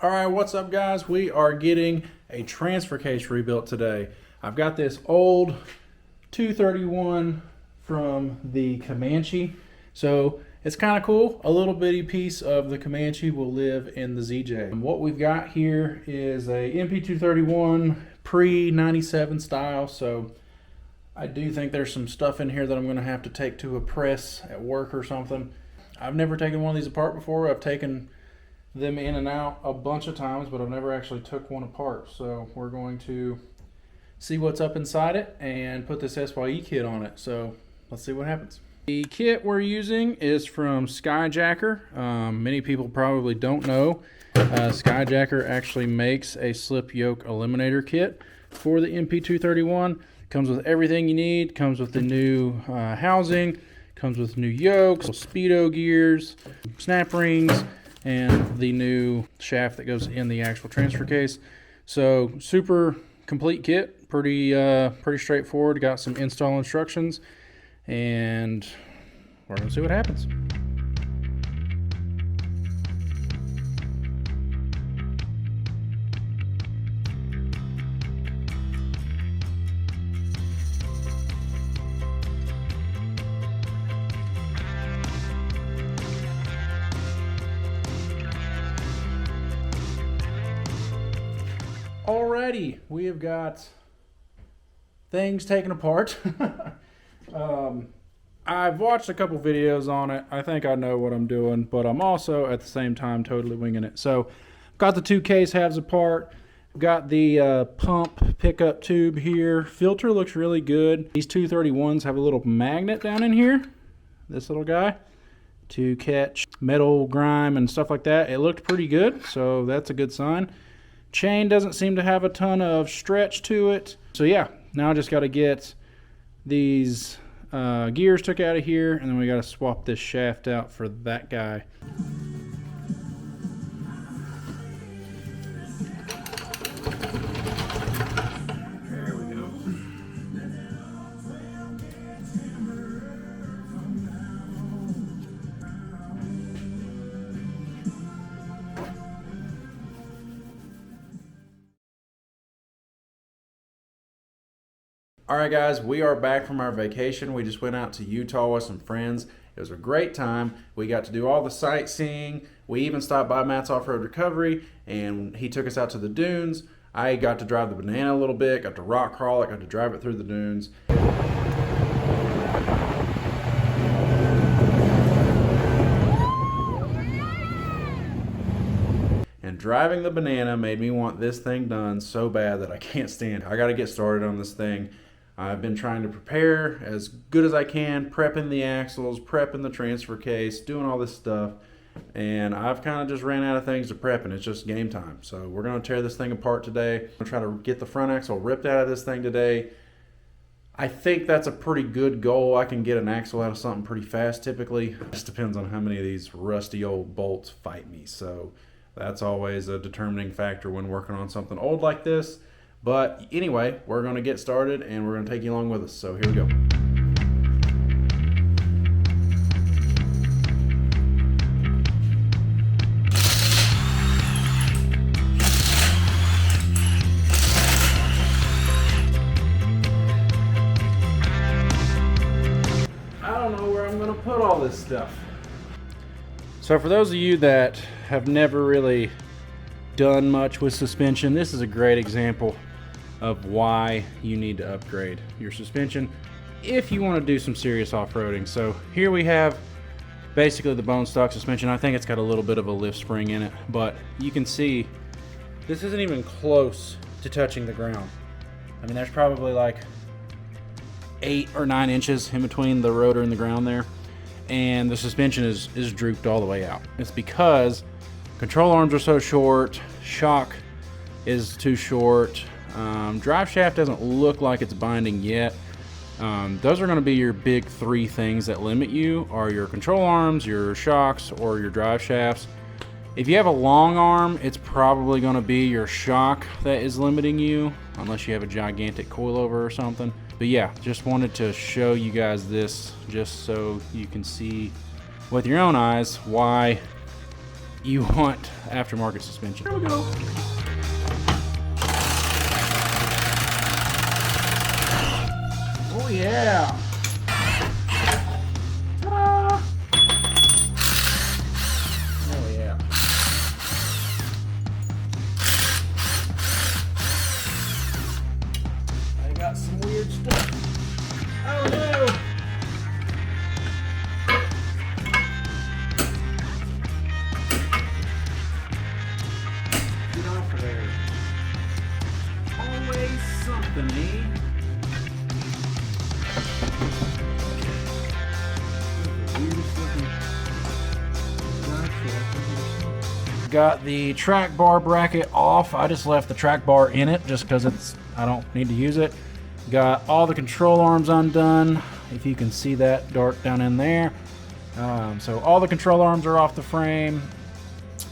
All right, what's up guys? We are getting a transfer case rebuilt today. I've got this old 231 from the Comanche. So it's kind of cool. A little bitty piece of the Comanche will live in the ZJ. And what we've got here is a MP231 pre-97 style. So I do think there's some stuff in here that I'm going to have to take to a press at work or something. I've never taken one of these apart before. I've taken them in and out a bunch of times, but I've never actually took one apart. So we're going to see what's up inside it and put this SYE kit on it. So let's see what happens. The kit we're using is from Skyjacker. Many people probably don't know Skyjacker actually makes a slip yoke eliminator kit for the MP231. Comes with everything you need. Comes with the new housing, comes with new yokes, speedo gears, snap rings, and the new shaft that goes in the actual transfer case. So super complete kit, pretty straightforward. Got some install instructions, and we're gonna see what happens. Alrighty, we have got things taken apart. I've watched a couple videos on it. I think I know what I'm doing, but I'm also at the same time totally winging it. So got the two case halves apart. Got the pump pickup tube here. Filter looks really good. These 231s have a little magnet down in here, this little guy, to catch metal grime and stuff like that. It looked pretty good, so that's a good sign. Chain doesn't seem to have a ton of stretch to it. So yeah, now I just got to get these gears took out of here, and then we got to swap this shaft out for that guy. There we go. All right guys, we are back from our vacation. We just went out to Utah with some friends. It was a great time. We got to do all the sightseeing. We even stopped by Matt's Off-Road Recovery, and he took us out to the dunes. I got to drive the Banana a little bit, got to rock crawl it, got to drive it through the dunes. And driving the Banana made me want this thing done so bad that I can't stand it. I got to get started on this thing. I've been trying to prepare as good as I can, prepping the axles, prepping the transfer case, doing all this stuff, and I've kind of just ran out of things to prep, and it's just game time. So we're going to tear this thing apart today. I'm going to try to get the front axle ripped out of this thing today. I think that's a pretty good goal. I can get an axle out of something pretty fast typically. It just depends on how many of these rusty old bolts fight me. So that's always a determining factor when working on something old like this. But anyway, we're going to get started, and we're going to take you along with us. So here we go. I don't know where I'm going to put all this stuff. So for those of you that have never really done much with suspension, this is a great example of why you need to upgrade your suspension if you want to do some serious off-roading. So here we have basically the bone stock suspension. I think it's got a little bit of a lift spring in it, but you can see this isn't even close to touching the ground. I mean, there's probably like 8 or 9 inches in between the rotor and the ground there, and the suspension is drooped all the way out. It's because control arms are so short, shock is too short, drive shaft doesn't look like it's binding yet. Those are going to be your big 3 things that limit you, are your control arms, your shocks, or your drive shafts. If you have a long arm, it's probably going to be your shock that is limiting you, unless you have a gigantic coilover or something. But yeah, just wanted to show you guys this just so you can see with your own eyes why you want aftermarket suspension. Here we go. Oh yeah. Ta-da. Oh yeah. I got some weird stuff. Oh no. Get off of there. Always something, eh? Got the track bar bracket off. I just left the track bar in it just because I don't need to use it. Got all the control arms undone, if you can see that dart down in there. So all the control arms are off the frame.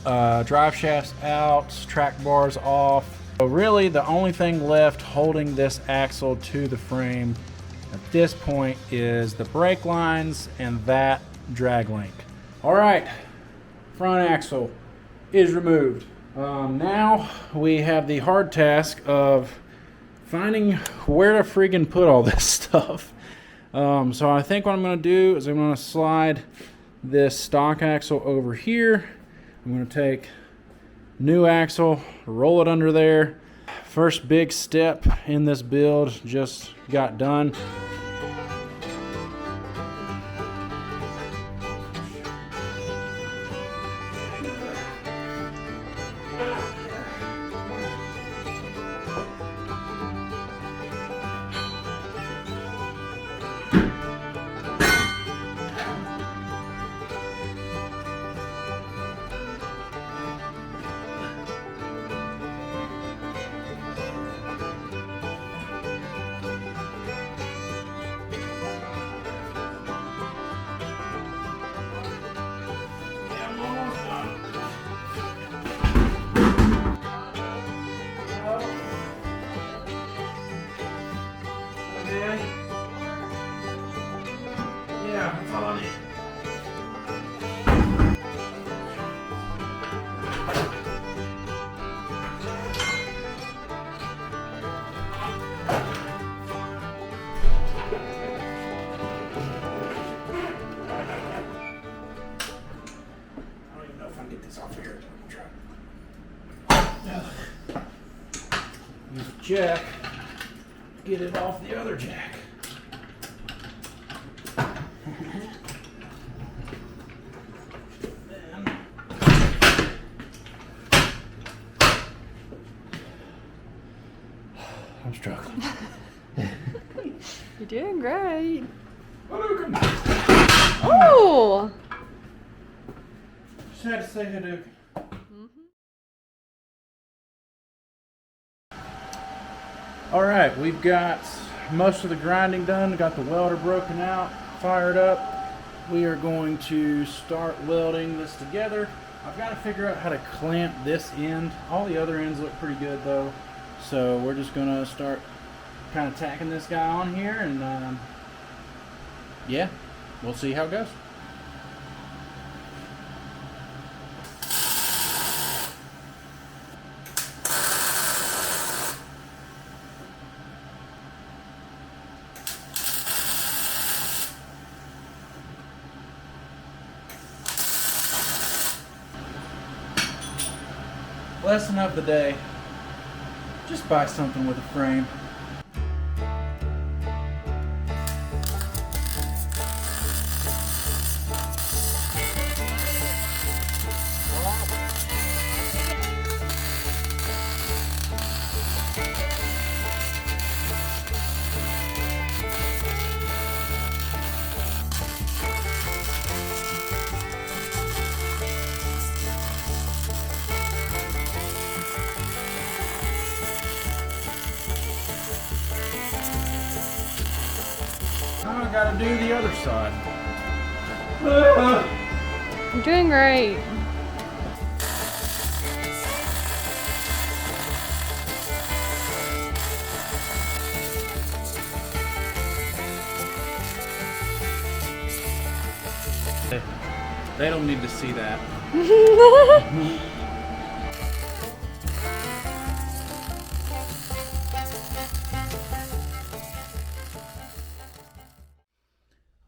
Drive shafts out, track bars off. So really the only thing left holding this axle to the frame at this point is the brake lines and that drag link. All right, front axle is removed. Now we have the hard task of finding where to friggin' put all this stuff. So I think what I'm gonna do is I'm gonna slide this stock axle over here. I'm gonna take new axle, roll it under there. First big step in this build just got done. Yeah, that's all I need. I don't even know if I can get this off here. I'm gonna try. Use a jack. Get it off the other jack. I'm struggling. You're doing great. Hadouken! Oh! Just had to say Hadouken. All right, we've got most of the grinding done. Got the welder broken out, fired up. We are going to start welding this together. I've got to figure out how to clamp this end. All the other ends look pretty good though. So we're just gonna start kind of tacking this guy on here and yeah, we'll see how it goes. Lesson of the day. Just buy something with a frame. Now I gotta do the other side. You're doing great. They don't need to see that. All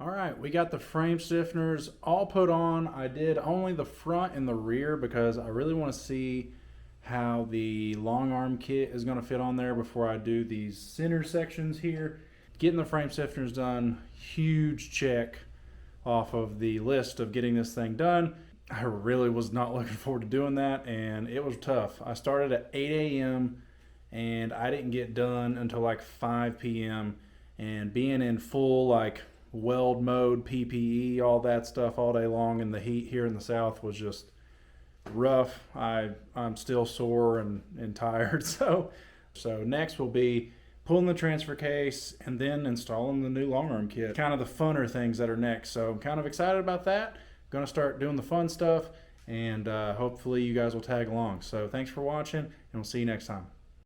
right, we got the frame stiffeners all put on. I did only the front and the rear because I really want to see how the long arm kit is going to fit on there before I do these center sections here. Getting the frame stiffeners done, huge check off of the list of getting this thing done. I really was not looking forward to doing that, and it was tough. I started at 8 a.m. and I didn't get done until like 5 p.m. and being in full like weld mode, PPE, all that stuff all day long in the heat here in the South was just rough. I'm still sore and tired. So next will be pulling the transfer case and then installing the new long arm kit. Kind of the funner things that are next. So I'm kind of excited about that. Going to start doing the fun stuff, and hopefully you guys will tag along. So thanks for watching, and we'll see you next time.